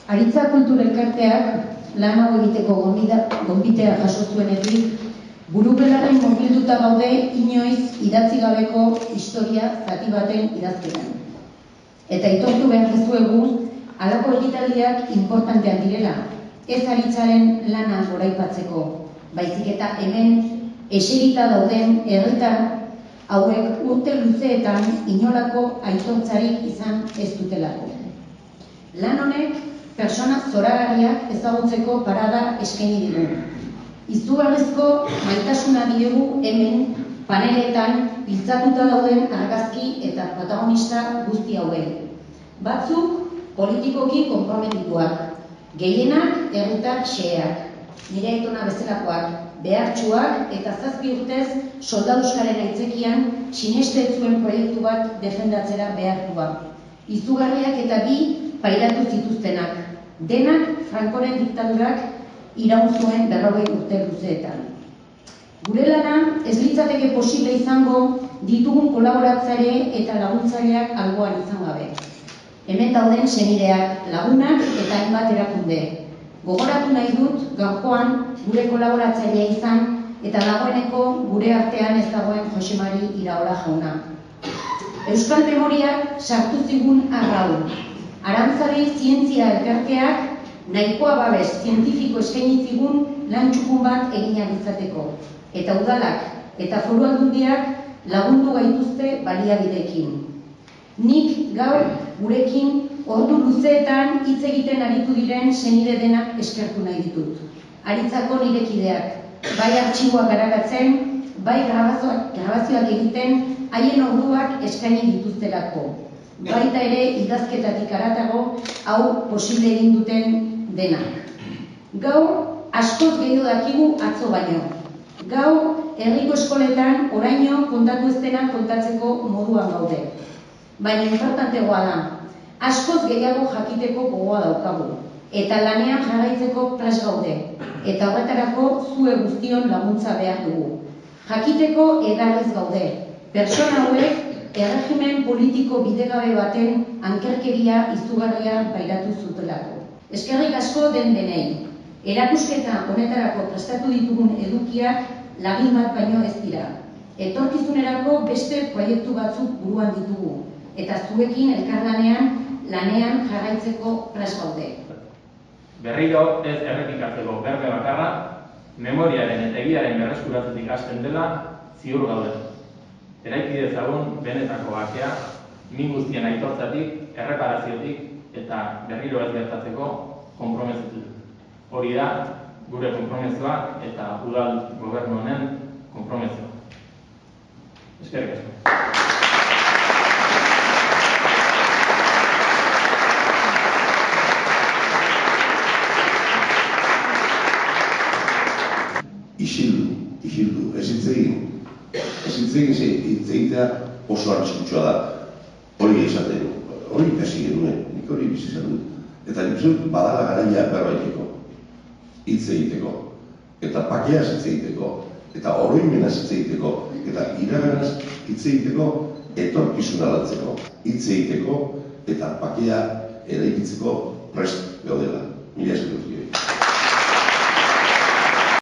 Aritza Kultura Elkarteak lan hau egiteko gonbitea jaso zuenetik, buru-belarri murgilduta gaude inoiz idatzi gabeko historia zati baten idazkeran. Eta aitortu behar dizuegu, halako ekitaldiak inportanteak direla, ez Aritzaren lana goraipatzeko, baizik eta hemen eserita dauden herritar hauek urte luzeetan inolako aitortzarik izan ez dutelako. Lan honek pertsona zoragarriak ezagutzeko parada eskaini digu. Izugarrizko maitasuna diegu hemen paneletan biltzatuta dauden argazki eta protagonista guzti hauek. Batzuk politikoki konprometituak, gehienak herritar xeheak, nire aitona bezalakoak, behartsuak eta 7 urtez soldaduskaren aitzekian sineste zuen proiektu bat defendatzera behartuak. Izugarriak eta 2 pairatu zituztenak, denak Frankoren diktadurak iraun zuen 40 urte luzeetan. Gure lana ez litzateke posible izango ditugun kolaboratzaile eta laguntzaileak alboan izan gabe. Hemen dauden senideak, lagunak eta hainbat erakunde. Gogoratu nahi dut gaurkoan gure kolaboratzailea izan eta dagoeneko gure artean ez dagoen Jose Mari Iraola jauna. Euskal Memoriak sartu zigun arrau. Arantzadi Zientzia Elkarteak nahikoa babes zientifiko eskaini zigun lan txukun bat egin ahal izateko. Eta udalak eta foru aldundiak lagundu gaituzte baliabideekin. Nik gaur gurekin ordu luzeetan hitz egiten aritu diren senide denak eskertu nahi ditut. Aritzako nire kideak, bai artxiboak garagatzen, bai grabazioak egiten, haien orduak eskaini dituztelako. Baita ere idazketatik haratago hau posible egin duten denak. Gaur askoz gehiago dakigu atzo baino. Gaur herriko eskoletan oraino kontatu ez denak kontatzeko moduan gaude. Baina importantegoa da, askoz gehiago jakiteko gogoa daukagu. Eta lanean jarraitzeko prest gaude. Eta horretarako zue guztion laguntza behar dugu. Jakiteko edarrez gaude. Persona hauek erregimen politiko bidegabe baten ankerkeria izugarria pairatu zutelako. Eskerrik asko denei. Erakusketa honetarako prestatu ditugun edukiak lagin bat baino ez dira. Etorkizunerako beste proiektu batzuk buruan ditugu. Eta zuekin elkarlanean lanean jarraitzeko prest gaude. Berriro ez errepikatzeko berbe bakarra, memoriaren eta egiaren berreskuratzetik hasten dela ziur gaude. Eraiki dezagun benetako bakea, min guztien aitortzatik, erreparaziotik eta berriro ez gertatzeko konpromezutik. Hori da gure konpromezua eta udal gobernu honen konpromezua. Eskerrik asko. Isildu, ez hitz egitea oso arriskutsua da. Hori esaten, hori ikasi genuen, nik hori bizi izan dut. Eta nik uste badala garaia berbaiteko, hitz egiteko, eta pakeaz hitz egiteko, eta oroimenaz hitz egiteko, eta iraganaz hitz egiteko, etorkizuna lantzeko, hitz egiteko, eta pakea eraikitzeko prest